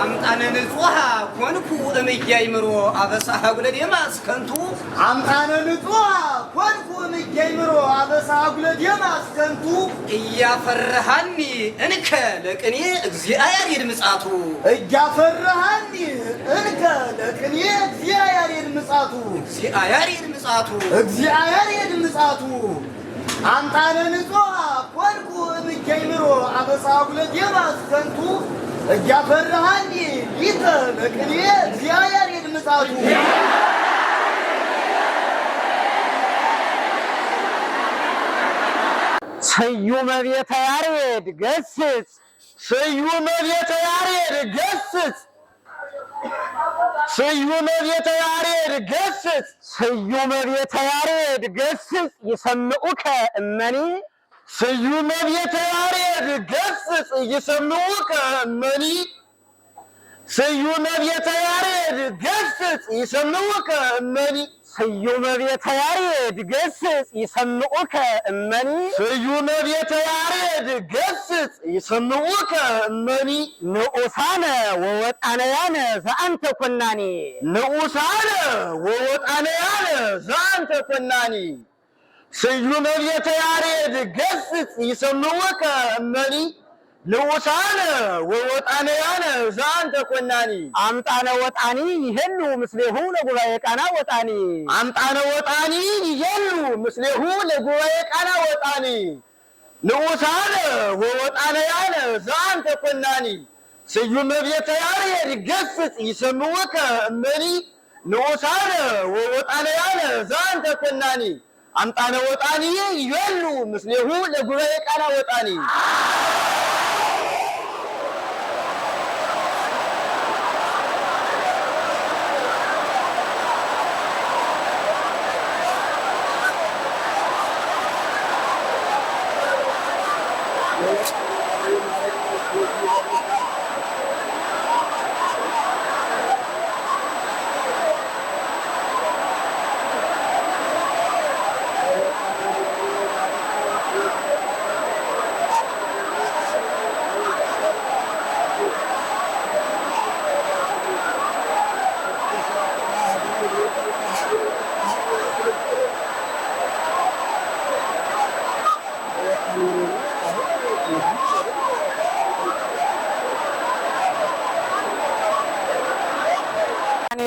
أمطان نزوها كونكو أمجاي مرو أبصها قول ديماس كنتو أمطان نزوها كونكو أمجاي مرو أبصها قول ديماس كنتو يا فرحني إنك لكني زياير المساتو يا فرحني إنك لكني زياير المساتو زياير المساتو زياير المساتو أمطان نزوها كونكو أمجاي مرو أبصها قول ديماس كنتو جافرهاني ليتا لكني زياير المساتو سيوم بيت ياريد قسس سيوم بيت ياريد قسس سيوم بيت ياريد قسس سيوم بيت ياريد قسس يسمعوك أمني سيوم بيت ياريد قسس يسمعوك أمني سيوم بيت ياريد قسس يسمعوك أمني سيوم بيت ياريد قسس يسمعوك أمني سيوم بيت ياريد قسس يسمعوك أمني نؤسانا ووطانيانا زأنت كناني نؤسانا ووطانيانا زأنت كناني سيوم بيت ياريد قسس يسمعوك أمني نؤسانا ووطانيانا زأنت كناني أمطانا وطاني يهلو مثله لقبايك أنا وطاني أمطانا وطاني يهلو مثله لقبايك أنا وطاني نؤسانا ووطانيانا زأنت كناني سيوم بيت ياريد قسس يسمعوك أمني نؤسانا ووطانيانا زأنت كناني أمطانا وطاني يهلو مثله لقبايك أنا وطاني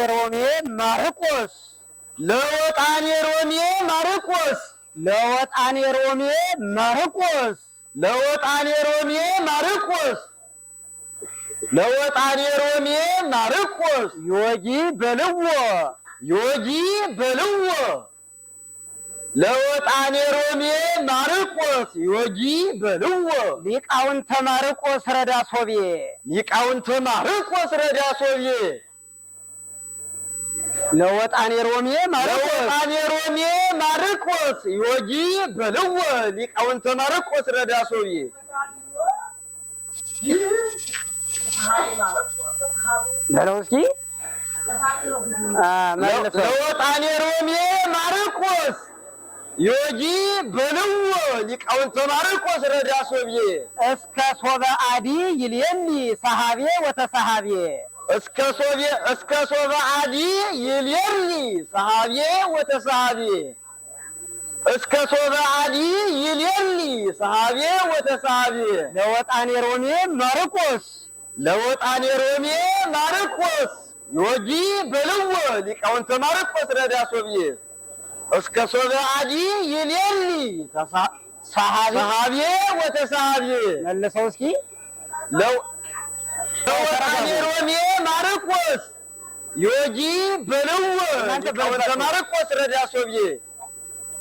رومي ماركوس لوطاني رومي ماركوس لوطاني رومي ماركوس لوطاني رومي ماركوس لوطاني رومي ماركوس يوجي بلو يوجي بلو لوطاني رومي ماركوس يوجي بلو ሊቃውንተ ማርቆስ ረዳሶቤ ሊቃውንተ ማርቆስ ረዳሶቤ ለወጣኔ ሮሜ ማርቆስ ለወጣኔ ሮሜ ማርቆስ ዮጂ በልዎ ሊቃውንተ ማርቆስ ረዳሶቤ በለው እስኪ ለወጣኔ ሮሜ ማርቆስ ዮጂ በልዎ ሊቃውንተ ማርቆስ ረዳሶቤ እስከ ሶበ አዲ ይልየኒ ሰሃቤ ወተሰሃቤ እስከ ሶበ አዲ ይልየኒ ሰሃቤ ወተሰሃቤ እስከ ሶበ አዲ ይልየኒ ሰሃቤ ወተሰሃቤ ለወጣኔ ሮሜ ማርቆስ ለወጣኔ ሮሜ ማርቆስ ዮጂ በልዎ ሊቃውንተ ማርቆስ ረዳሶቤ እስከ ሶበ አዲ ይልየኒ ሰሃቤ ወተሰሃቤ መልሰው እስኪ ለወጣኔ ሮሜ ማርቆስ ዮጂ በልዎ ሊቃውንተ ማርቆስ ረዳሶቤ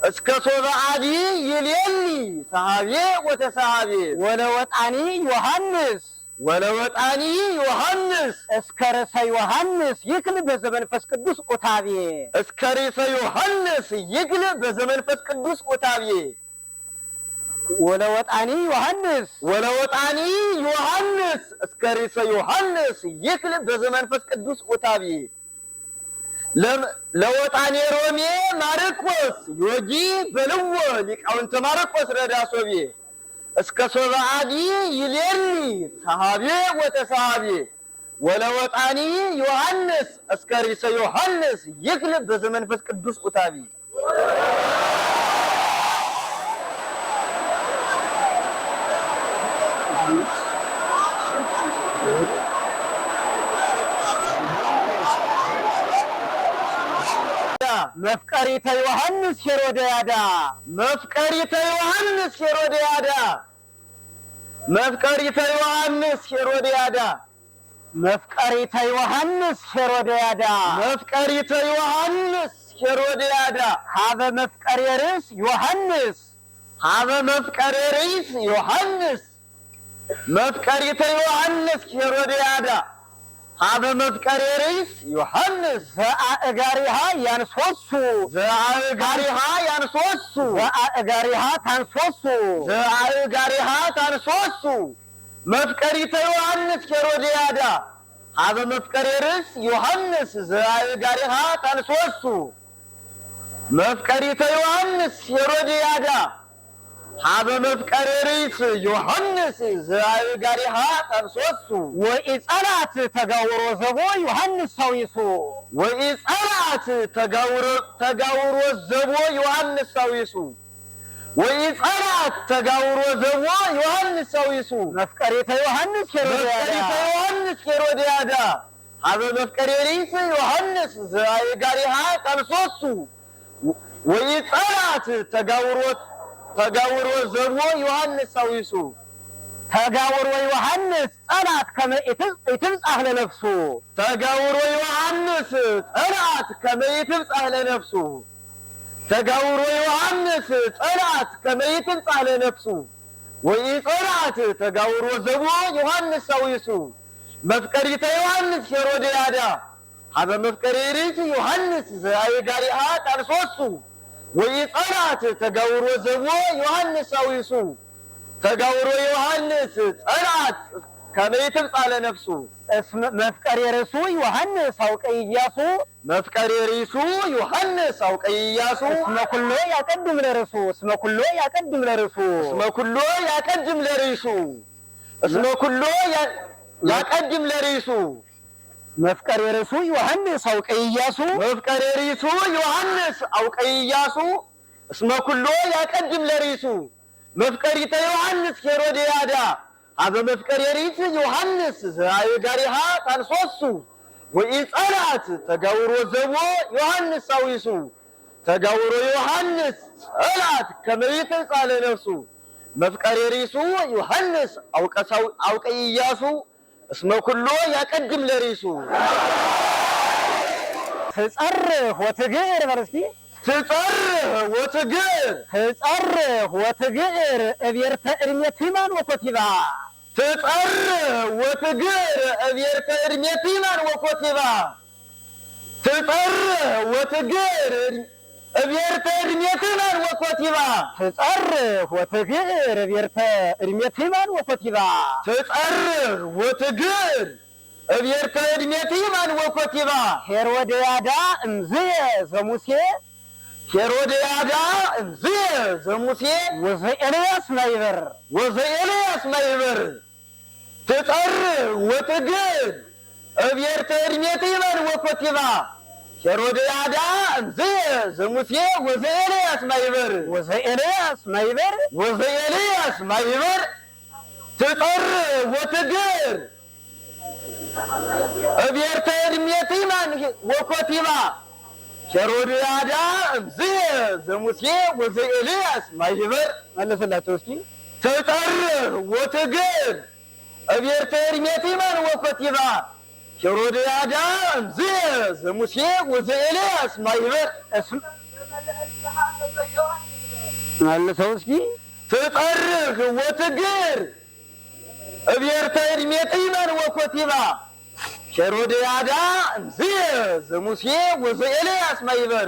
እስከ ሶበ አዲ ይልየኒ ሰሃቤ ወተሰሃቤ ወለወጣኒ ዮሐንስ ወለወጣኒ ዮሐንስ እስከ ርእሰ ዮሐንስ ይክል በዘመንፈስ ቅዱስ ኦታቤ እስከ ርእሰ ዮሐንስ ይክል በዘመንፈስ ቅዱስ ኦታቤ ወለወጣኒ ዮሐንስ እስከሪሰ ዮሐንስ ይክል በዘመንፈስ ቅዱስ ኡታቢ ለወጣኒ ሮሜ ማርቆስ ዮጊ በልዎ ሊቃውንተ ማርቆስ ረዳሶቤ እስከ ሶባአዲ ይሌሊ ሰሃቤ ወተሰሃቤ ወለወጣኒ ዮሐንስ እስከሪሰ ዮሐንስ ይክል በዘመንፈስ ቅዱስ ኡታቢ መፍቀሪተ ዮሐንስ ሄሮድያዳ መፍቀሪተ ዮሐንስ ሄሮድያዳ መፍቀሪተ ዮሐንስ ሄሮድያዳ መፍቀሪተ ዮሐንስ ሄሮድያዳ መፍቀሪተ ዮሐንስ ሄሮድያዳ ሀበ መፍቀሬ ርዕስ ዮሐንስ ሀበ መፍቀሬ ርዕስ ዮሐንስ መፍቀሪተ ዮሐንስ ሄሮድያዳ ሀበ መፍቀሬ ርዕስ ዮሐንስ ዘአእጋሪሃ ያንሶሱ ዘአእጋሪሃ ያንሶሱ ዘአእጋሪሃ ታንሶሱ ዘአእጋሪሃ ታንሶሱ መፍቀሪተ ዮሐንስ ሄሮድያዳ ሀበ መፍቀሬ ርዕስ ዮሐንስ ዘአእጋሪሃ ታንሶሱ መፍቀሪተ ዮሐንስ ሄሮድያዳ ሀበ መፍቀሬ ርዕስ ዮሐንስ ዘአእጋሪሃ ታንሶሱ ወኢጸላት ተጋውሮ ዘቦ ዮሐንስ ሳዊሱ ወኢጸላት ተጋውሮ ዘቦ ዮሐንስ ሳዊሱ ወኢጸላት ተጋውሮ ዘቦ ዮሐንስ ሳዊሱ መፍቀሪተ ዮሐንስ ሄሮድያዳ ሀበ መፍቀሬ ርዕስ ዮሐንስ ዘአእጋሪሃ ታንሶሱ ወኢጸላት ተጋውሮ ዘቦ ዮሐንስ ሳዊሱ ተጋውሮ ዮሐንስ ጸላት ከመ ኢትብጻሕ ለነፍሱ ተጋውሮ ዮሐንስ ጸላት ከመ ኢትብጻሕ ለነፍሱ ተጋውሮ ዮሐንስ ጸላት ከመ ኢትብጻሕ ለነፍሱ ወኢጸላት ተጋውሮ ዘቦ ዮሐንስ ሳዊሱ መፍቀሪተ ዮሐንስ ሄሮድያዳ ሀበ መፍቀሬ ርዕስ ዮሐንስ ዘአእጋሪሃ ታንሶሱ ወኢጸላት ተጋውሮ ዘቦ ዮሐንስ ሳዊሱ ተጋውሮ ዮሐንስ ጸላት ከመ ኢትብጻሕ ለነፍሱ መፍቀሬ ርዕሱ ዮሐንስ አውቀ ኢያሱ መፍቀሬ ርዕሱ ዮሐንስ አውቀ ኢያሱ እስመ ኩሎ ያቀድም ለርዕሱ እስመ ኩሎ ያቀድም ለርዕሱ እስመ ኩሎ ያቀድም ለርዕሱ እስመ ኩሎ ያቀድም ለርዕሱ መፍቀሬ ርዕሱ ዮሐንስ አውቀ ኢያሱ መፍቀሬ ርዕሱ ዮሐንስ አውቀ ኢያሱ እስመ ኩሎ ያቀድም ለርዕሱ መፍቀሪተ ዮሐንስ ሄሮድያዳ ሀበ መፍቀሬ ርዕስ ዮሐንስ ዘአእጋሪሃ ታንሶሱ ወኢጸላት ተጋውሮ ዘቦ ዮሐንስ ሳዊሱ ተጋውሮ ዮሐንስ ጸላት ከመ ኢትብጻሕ ለነፍሱ መፍቀሬ ርዕሱ ዮሐንስ አውቀ ኢያሱ እስመ ኩሎ ያቀድም ለርዕሱ ትጸርህ ወትግር በርስቲ ትጸርህ ወትግር እቤርተ እድሜት ይማን ወኮቲባ ትጸርህ ወትግር እቤርተ እድሜት ይማን ወኮቲባ ትጸርህ ወትግር እቤርተ እድሜት ይማን ወኮቲባ ትጸርህ ወትግር እቤርተ እድሜት ይማን ወኮቲባ ትጸርህ ወትግር እቤርተ እድሜት ይማን ወኮቲባ ሄሮድያዳ እምዝየ ዘሙሴ ሄሮድያዳ እምዝየ ዘሙሴ ወዘኤልያስ ማይበር ትጸርህ ወትግር እቤርተ እድሜት ይማን ወኮቲባ ሄሮድያዳ እምዝየ ዘሙሴ ወዘኤልያስ ማይበር ትጸርህ ወትግር እቤርተ እድሜት ይማን ወኮቲባ ሄሮድያዳ እምዝየ ዘሙሴ ወዘኤልያስ ማይበር መለሰላቸው እስኪ ትጸርህ ወትግር እቤርተ እድሜት ይማን ወኮቲባ ሄሮድያዳ እምዝየ ዘሙሴ ወዘኤልያስ ማይበር መለሰው እስኪ ትጸርህ ወትግር እቤርተ እድሜት ይማን ወኮቲባ ሄሮድያዳ እምዝየ ዘሙሴ ወዘኤልያስ ማይበር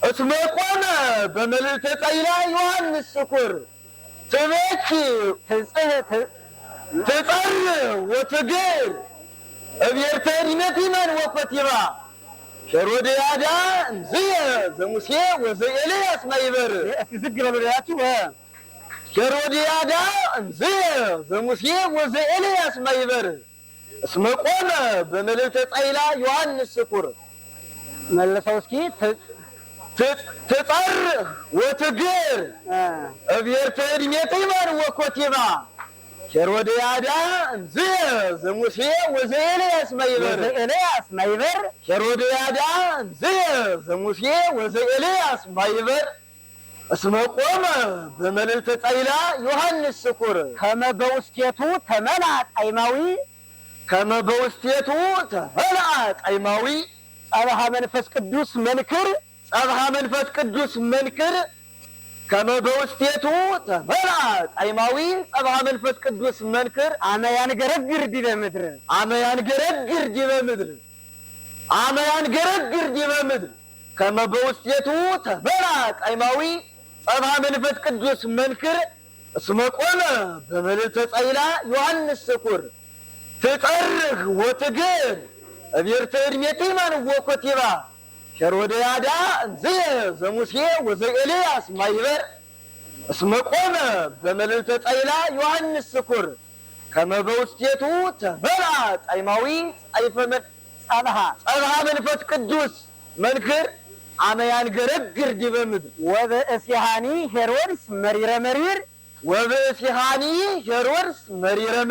እስመ ቆመ በመልዕልተ ጻይላ ዮሐንስ ስኩር ትቤኪ ትጸር ወትግር እብየርተ ዲመቲመን ወኮቲባ ሄሮድያዳ እምዝየ ዘሙሴ ወዘኤልያስ ማይበር ሄሮድያዳ እምዝየ ዘሙሴ ወዘኤልያስ ማይበር እስመ ቆመ በመልዕልተ ጻይላ ዮሐንስ ስኩር መልሰው እስኪ ትጸር ወትግር እብየርተ ዲመቲመን ወኮቲባ ሄሮድያዳ እምዝየ ዘሙሴ ወዘኤልያስ ማይበር ሄሮድያዳ እምዝየ ዘሙሴ ወዘኤልያስ ማይበር እስመ ቆመ በመልዕልተ ጻይላ ዮሐንስ ስኩር ከመ በውስቴቱ ተመልአ ጣዕማዊ ጸብሐ መንፈስ ቅዱስ መንክር ከመ በውስቴቱ ተመልአ ጣዕማዊ ጸብሐ መንፈስ ቅዱስ መንክር አመ ያንገረግር ዲበ ምድር ከመ በውስቴቱ ተመልአ ጣዕማዊ ጸብሐ መንፈስ ቅዱስ መንክር እስመ ቆመ በመልዕልተ ጻይላ ዮሐንስ ስኩር ትጸርህ ወትግር እብየርተ ዲመቲመን ወኮቲባ ሄሮድያዳ እምዝየ ዘሙሴ ወዘኤልያስ ማይበር እስመ ቆመ በመልዕልተ ጻይላ ዮሐንስ ስኩር ከመ በውስቴቱ ተመልአ ጣዕማዊ ጸብሐ መንፈስ ቅዱስ መንክር አመ ያንገረግር ዲበ ምድር ወበእሲሃኒ ሄሮድስ መሪረ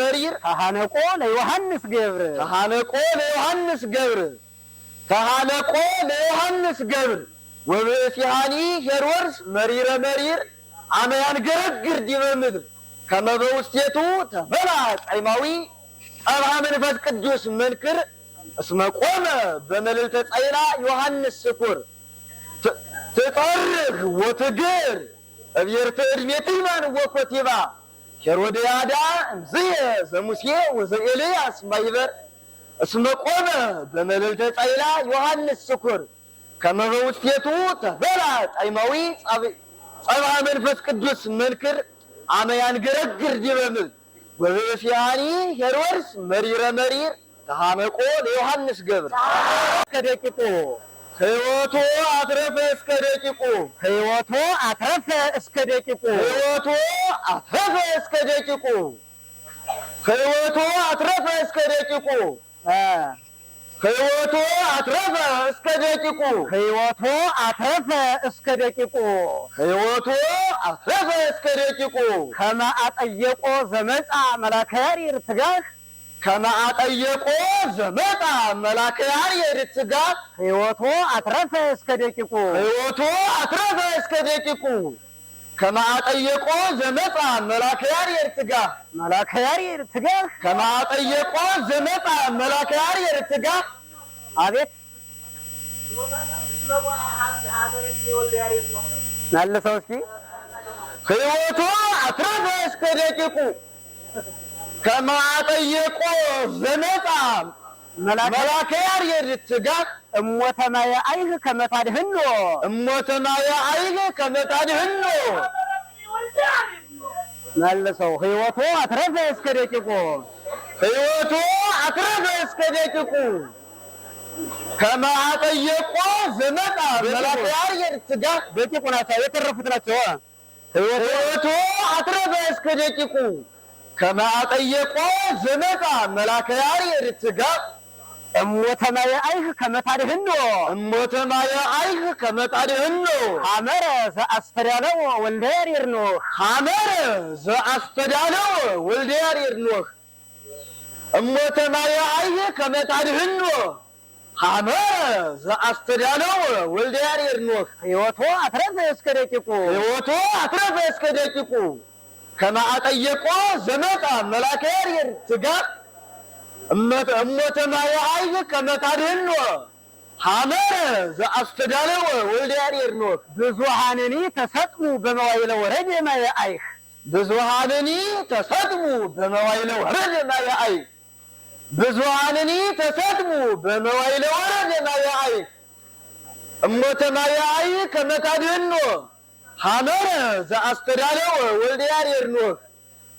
መሪር ተሃነቆ ለዮሐንስ ገብር ወበእሲሃኒ ሄሮድስ መሪረ መሪር አመ ያንገረግር ዲበ ምድር ከመ በውስቴቱ ተመልአ ጣዕማዊ ጸብሐ መንፈስ ቅዱስ መንክር እስመ ቆመ በመልዕልተ ጻይላ ዮሐንስ ስኩር ትጸርህ ወትግር እብየርተ ዲመቲመን ወኮቲባ ሄሮድያዳ እምዝየ ዘሙሴ ወዘኤልያስ ማይበር እስመ ቆመ በመልዕልተ ጻይላ ዮሐንስ ስኩር ከመ በውስቴቱ ተመልአ ጣዕማዊ ጸብሐ መንፈስ ቅዱስ መንክር አመ ያንገረግር ዲበ ምድር ወበእሲሃኒ ሄሮድስ መሪረ መሪር ተሃነቆ ለዮሐንስ ገብር ከደቂቁ ሕይወቱ አትረፈ እስከ ደቂቁ ከመ አጠየቆ ዘመጻ መልአከ ያሬድ ትጋህ ከመ አጠየቆ ዘመጣ መልአከ ያሬድ ትጋህ ሕይወቱ አትረፈ እስከ ደቂቁ ከመ አጠየቆ ዘመጣ መልአከ ያሬድ ትጋህ ከመ አጠየቆ ዘመጣ መልአከ ያሬድ ትጋህ አቤት መልሰው እስኪ ሕይወቱ አትረፈ እስከ ደቂቁ ከመ አጠየቆ ዘመጣ መልአከ ያሬድ ትጋህ እሞተ ማየ አይህ ከመ ታድኅኖ መልሰው ሕይወቱ አትረፈ እስከ ደቂቁ ከመ አጠየቆ ዘመጣ መልአከ ያሬድ ትጋህ ደቂቁ ናቸው የተረፉት ናቸው። ሕይወቱ አትረፈ እስከ ደቂቁ ከመ አጠየቆ ዘመጣ መልአከ ያሬድ ትጋህ እሞተ ማየ አይህ ከመ ታድኅኖ ሐመረ ዘአስተዳለው ወልደ ያሬድ ኖህ እሞተ ማየ አይህ ከመ ታድኅኖ ሐመረ ዘአስተዳለው ወልደ ያሬድ ኖህ ሕይወቱ አትረፈ እስከ ደቂቁ ከመ አጠየቆ ዘመጣ መልአከ ያሬድ ትጋህ እሞተ ማየ አይህ ከመ ታድኅኖ ሐመረ ዘአስተዳለወ ወልደ ያሬድ ኖህ ብዙሃንኒ ተሰጥሙ በመዋዕለ ወረደ ማየ አይህ ብዙሃንኒ ተሰጥሙ በመዋዕለ ወረደ ማየ አይህ ብዙሃንኒ ተሰጥሙ በመዋዕለ ወረደ ማየ አይህ እሞተ ማየ አይህ ከመ ታድኅኖ ሐመረ ዘአስተዳለወ ወልደ ያሬድ ኖህ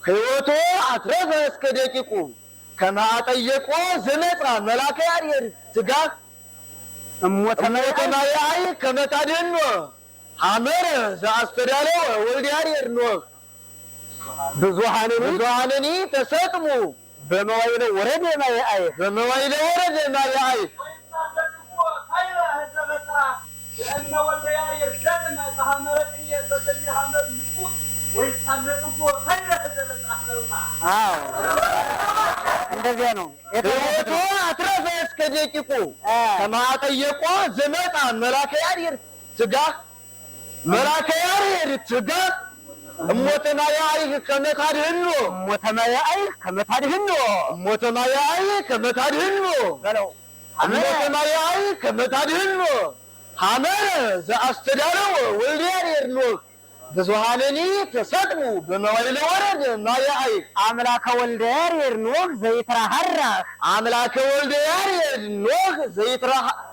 ሕይወቶ አትረፈ እስከ ደቂቁ ከመ አጠየቆ ዘመጻ መልአከ ያሬድ ትጋህ እሞተ ማየ አይህ ከመ ታድኅኖ ሐመረ ዘአስተዳለወ ወልደ ያሬድ ኖህ ብዙሃንኒ ተሰጥሙ በመዋዕለ ወረደ ማየ አይህ በመዋዕለ ወረደ ማየ አይህ እንደዚያ ነው። ሕይወቱ አትረፈ እስከ ደቂቁ ከመ አጠየቆ ዘመጻ መልአከ ያሬድ ትጋህ መልአከ ያሬድ ትጋህ እሞተ ማየ አይህ ከመ ታድኅኖ እሞተ ማየ አይህ ከመ ታድኅኖ እሞተ ማየ አይህ ከመ ታድኅኖ በለው እሞተ ማየ አይህ ከመ ታድኅኖ ሐመረ ዘአስተዳለወ ወልደ ያሬድ ኖህ ብዙሃንኒ ተሰጥሙ በመዋዕለ ወረደ ማየ አይህ አምላከ ወልደ ያሬድ ኖህ ዘይትራሃራህ አምላከ ወልደ ያሬድ ኖህ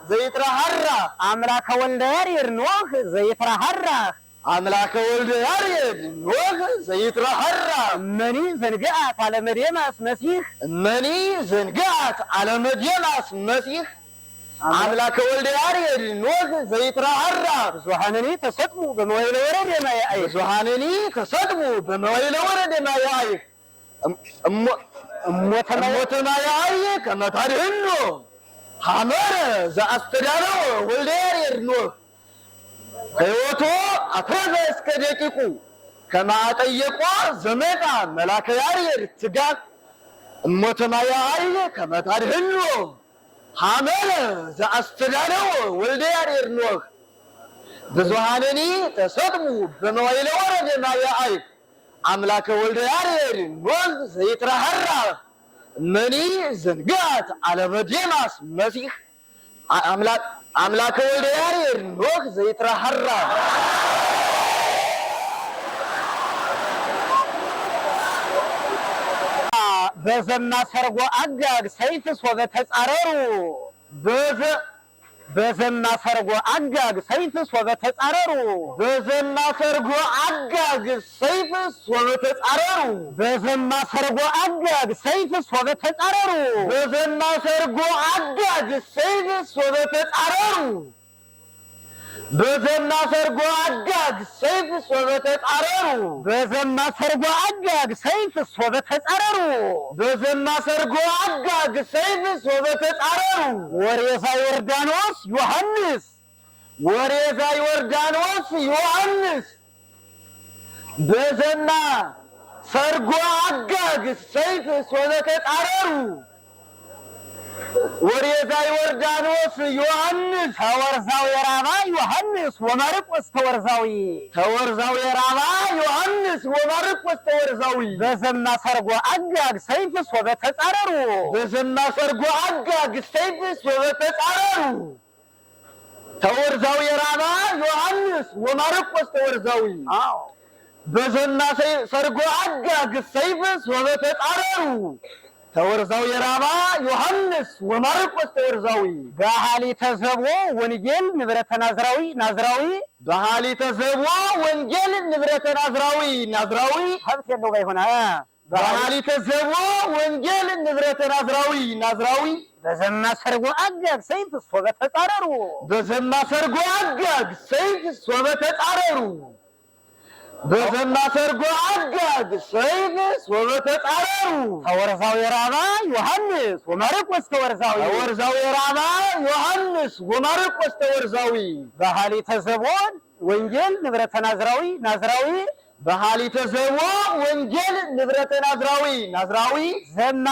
ዘይትራሃራህ አምላከ ወልደ ያሬድ ኖህ ዘይትራሃራህ አምላከ ወልደ ያሬድ ኖህ ዘይትራሃራህ እመኒ ዘንግአት አለመዴማስ መሲህ እመኒ ዘንግአት አለመዴማስ መሲህ አምላከ ወልደ ያሬድ ኖህ ዘይትራሃራህ ብዙሃንኒ ተሰጥሙ በመዋዕለ ወረደ ማየ አይህ ብዙሃንኒ ተሰጥሙ በመዋዕለ ወረደ ማየ አይህ እሞተ ማየ አይህ ከመ ታድኅኖ ሐመረ ዘአስተዳለወ ወልደ ያሬድ ኖህ ሕይወቱ አትረፈ እስከ ደቂቁ ከመ አጠየቆ ዘመጻ መልአከ ያሬድ ትጋህ እሞተ ማየ አይህ ከመ ታድኅኖ ሐመረ ዘአስተዳለወ ወልደ ያሬድ ኖህ ብዙሃንኒ ተሰጥሙ በመዋዕለ ወረደ ማየ አይህ አምላከ ወልደ ያሬድ ኖህ ዘይትራሃራህ እመኒ ዘንግአት አለመዴማስ መሲህ አምላከ ወልደ ያሬድ ኖህ ዘይትራሃራህ በዘና ሰርጎ አጋግ ሰይፍ ሶበ ተጻረሩ በዘና ሰርጎ አጋግ ሰይፍ ሶበ ተጻረሩ በዘና ሰርጎ አጋግ ሰይፍ ሶበ ተጻረሩ በዘና ሰርጎ አጋግ ሰይፍ ሶበ ተጻረሩ በዘና ሰርጎ አጋግ ሰይፍ ሶበ ተጻረሩ በዘና ሰርጎ አጋግ ሰይፍ ሶበ ተጻረሩ በዘና ሰርጎ አጋግ ሰይፍ ሶበ ተጻረሩ በዘና ሰርጎ አጋግ ሰይፍ ሶበ ተጻረሩ ወሬዛ ዮርዳኖስ ዮሐንስ ወሬዛ ዮርዳኖስ ዮሐንስ በዘና ሰርጎ አጋግ ሰይፍ ሶበ ተጻረሩ ወሬዛ ዮርዳኖስ ዮሐንስ ተወርዛው የራባ ዮሐንስ ወማርቆስ ተወርዛዊ የራባ ዮሐንስ ወማርቆስ ተወርዛዊ በዘና ሰርጎ አጋግ ሰይፍ ሶበ ተጻረሩ በዘና ሰርጎ አጋግ ሰይፍ ሶበ ተጻረሩ ተወርዛው የራባ ዮሐንስ ወማርቆስ ተወርዛዊ በዘና ሰርጎ አጋግ ሰይፍ ሶበ ተጻረሩ ተወርዛው የራባ ዮሐንስ ወማርቆስ ተወርዛዊ በሐሊተ ዘቦ ወንጌል ንብረተ ናዝራዊ በሐሊተ ዘቦ ወንጌል ንብረተ ናዝራዊ ሀብት የለው ባይሆን በሐሊተ ዘቦ ወንጌል ንብረተ ናዝራዊ በዘና ሰርጎ አጋግ ሰይፍ ሶበ ተጻረሩ በዘና ሰርጎ አጋግ ሰይፍ ሶበ ተጻረሩ በዘና ሰርጎ አጋግ ሰይፍ ሶበ ተጻረሩ ተወርዛው የራባ ዮሐንስ ወማርቆስ ተወርዛው የራባ ዮሐንስ ወማርቆስ ተወርዛዊ በሐሊተ ዘቦ ወንጌል ንብረተ ናዝራዊ በሐሊተ ዘቦ ወንጌል ንብረተ ናዝራዊ ዘና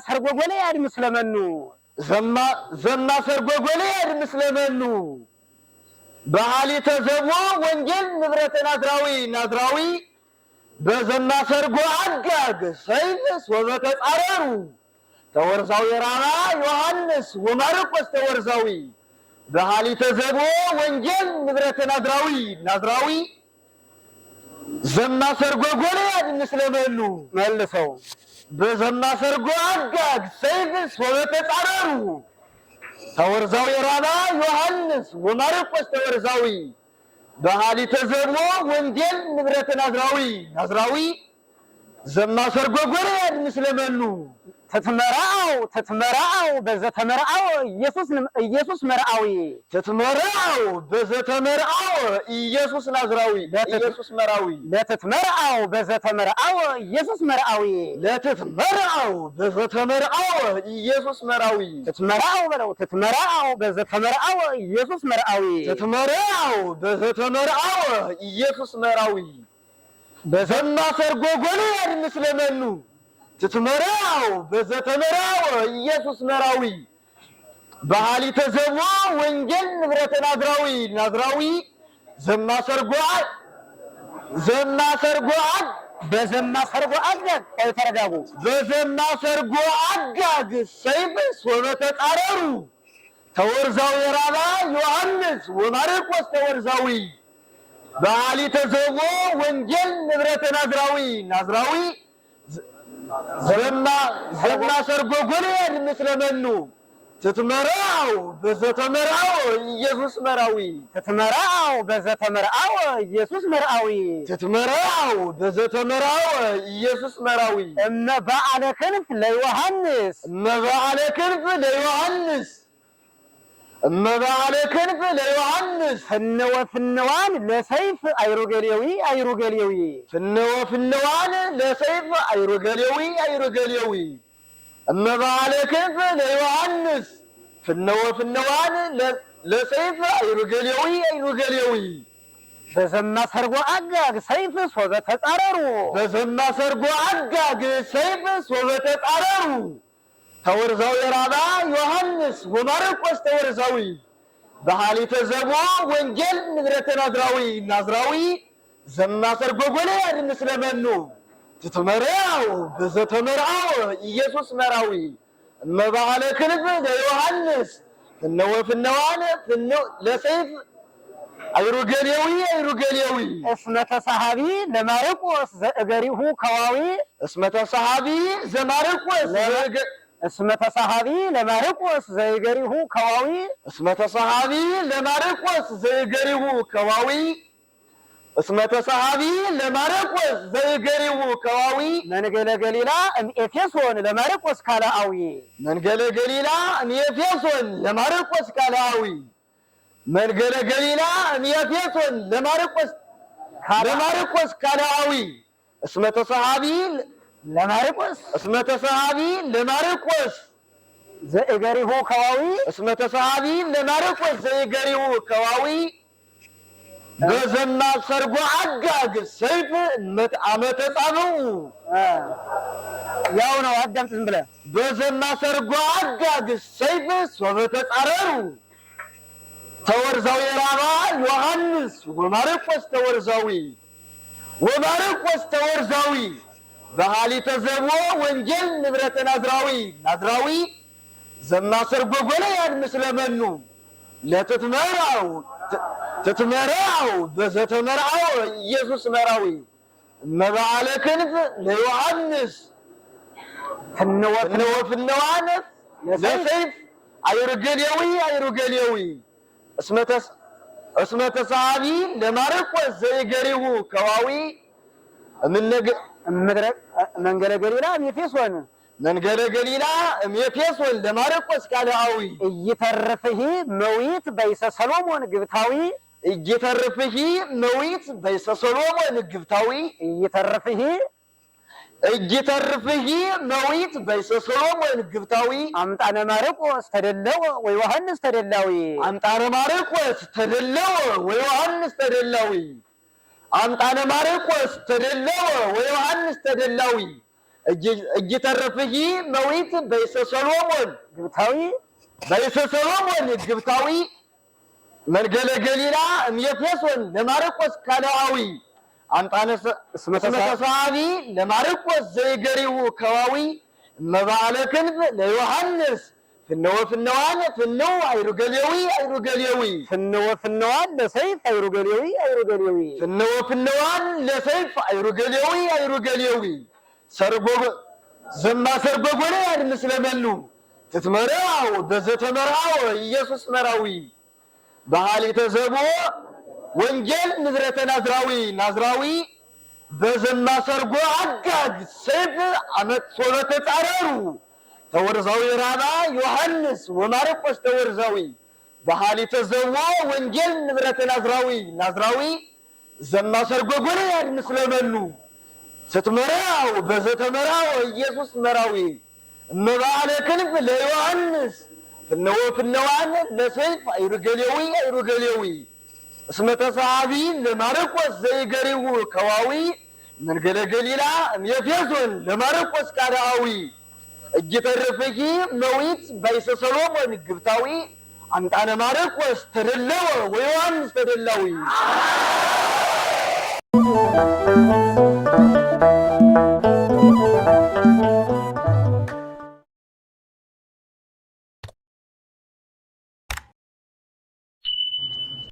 ሰርጎ ጎልያድ ምስለመኑ ዘና ሰርጎ ጎልያድ ምስለመኑ በሐሊተ ዘቦ ወንጌል ንብረተ ናዝራዊ በዘና ሰርጎ አጋግ ሰይፍ ሶበ ተጻረሩ ተወርዛዊ የራባ ዮሐንስ ወማርቆስ ተወርዛዊ በሐሊተ ዘቦ ወንጌል ንብረተ ናዝራዊ ዘማ ሰርጎ ጎልያድ ምስለመሉ መልሰው በዘማ ሰርጎ አጋግ ሰይፍ ወበተጻረሩ ተወርዛዊ የራባ ዮሐንስ ወማርቆስ ተወርዛዊ በሐሊተ ዘቦ ወንጌል ንብረተ ናዝራዊ ዘማ ሰርጎ ጎልያድ ምስለመሉ ተትመራው በዘተመራው ኢየሱስ መርአዊ ተትመራው በዘተመራው ኢየሱስ ናዝራዊ ኢየሱስ መርአዊ ለተትመራው በዘተመራው ኢየሱስ መርአዊ ለተትመራው በዘተመራው ኢየሱስ መርአዊ ተትመራው በለው ተትመራው በዘተመራው ኢየሱስ መርአዊ ተትመራው በዘተመራው ኢየሱስ መርአዊ በዘማ ሰርጎ ጎልያድ ምስለመኑ ተትመራው በዘተመራው ኢየሱስ መርአዊ በሐሊተ ዘቦ ወንጌል ንብረተ ናዝራዊ ዘማ ሰርጎ በዘማ ሰርጎ አጋግ ተረጋጉ በዘማ ሰርጎ አጋግ ሰይፍ ወበተጻረሩ ተወርዛዊ የራባ ዮሐንስ ወማርቆስ ተወርዛዊ በሐሊተ ዘቦ ወንጌል ንብረተ ናዝራዊ ዘማ ሰርጎ ጎልያድ ምስለመኑ ተትመራው በዘተመራው ኢየሱስ መርአዊ ተትመራው በዘተመራው ኢየሱስ መርአዊ ተትመራው በዘተመራው ኢየሱስ መርአዊ እመበዓለ ክንፍ ለዮሐንስ ፍነወፍነዋን ለሰይፍ አይሩገሌዊ ፍነወፍነዋን ለሰይፍ አይሩገሌዊ እመበዓለ ክንፍ ለዮሐንስ ፍነወፍነዋን ለሰይፍ አይሩገሌዊ በዘማ ሰርጎ አጋግ ሰይፍ ወበተጻረሩ ተወርዛዊ የራባ ዮሐንስ ወማርቆስ ተወርዛዊ በሐሊተ ዘቦ ወንጌል ንብረተ ናዝራዊ ዘማ ሰርጎ ጎልያድ ምስለመኑ ተትመራው በዘተመራው ኢየሱስ መርአዊ እመበዓለ ክንፍ ለዮሐንስ ፍነወፍነዋን ለሰይፍ አይሩገሌዊ እስመ ተሳሃቢ ለማርቆስ ዘእገሪሁ ከዋዊ እስመ ተሳሃቢ ለማርቆስ ዘእገሪሁ ከዋዊ መንገለ ገሊላ እምኤፌሶን ለማርቆስ ካልአዊ መንገለ ገሊላ እምኤፌሶን ለማርቆስ ካልአዊ እስመ ተሳሃቢ ለማርቆስ ዘእገሪሁ ከዋዊ በዘማ ሰርጎ አጋግ ሰይፍ ዓመተ ጻብኡ ያው ነው። አዳምጥ ዝም ብለህ በዘማ ሰርጎ አጋግ ሰይፍ ወበተጻረሩ ተወርዛዊ የራባ ዮሐንስ ወማርቆስ ተወርዛዊ በሐሊተ ዘቦ ወንጌል ንብረተ ናዝራዊ ዘማ ሰርጎ ጎልያድ ምስለመኑ ተትመራው በዘተመራው ኢየሱስ መርአዊ እመበዓለ ክንፍ ለዮሐንስ ፍነወፍነዋን ለሰይፍ አይሩገሌዊ እስመ ተሳሃቢ ለማርቆስ ዘእገሪሁ ከዋዊ መንገለ ገሊላ እምኤፌሶን ለማርቆስ ካልአዊ እይተርፍህ መዊት በይሰ ሰሎሞን ግብታዊ እይተርፍህ መዊት በይሰ ሰሎሞን ግብታዊ አምጣነ ማርቆስ ተደለወ ወዮሐንስ ተደላዊ አምጣነ ማርቆስ ተደለወ ወዮሐንስ ተደላዊ እይተርፍህ መዊት በይሰ ሰሎሞን ግብታዊ መንገለ ገሊላ እምኤፌሶን ለማርቆስ ካልአዊ አምጣነ እስመ ተሳሃቢ ለማርቆስ ዘእገሪሁ ከዋዊ እመባለ ክንፍ ለዮሐንስ ፍነወ ፍነዋን ፍነው አይሩገሌዊ አይሩገሌዊ ፍነወ ፍነዋን ለሰይፍ አይሩገሌዊ አይሩገሌዊ ፍነወ ፍነዋን ለሰይፍ አይሩገሌዊ አይሩገሌዊ ሰርጎ ዘማ ሰርጎ ጎልያድ ምስለ መኑ ትትመራው በዘተመራው ኢየሱስ መራዊ በሐሊተ ዘቦ ወንጌል ንዝረተ ናዝራዊ ናዝራዊ በዘማ ሰርጎ አጋግ ሰይፍ አመት ተጻረሩ ተወርዛዊ ራባ ዮሐንስ ወማርቆስ ተወርዛዊ በሐሊተ ዘቦ ወንጌል ንዝረተ ናዝራዊ ናዝራዊ ዘማ ሰርጎ ጎልያድ ምስለ መኑ ስትመራው በዘተመራው ኢየሱስ መራዊ እመባለ ክንፍ ለዮሐንስ ፍነወ ፍነዋን ለሰይፍ አይሩገሌዊ አይሩገሌዊ እስመ ተሳቢ ለማርቆስ ዘይገሪው ከዋዊ መንገለ ገሊላ እምኤፌሶን ለማርቆስ ቃዳዊ እጅተረፈኪ መዊት ባይሰ ሰሎሞን ግብታዊ አምጣነ ማርቆስ ተደለወ ወዮሐንስ ተደላዊ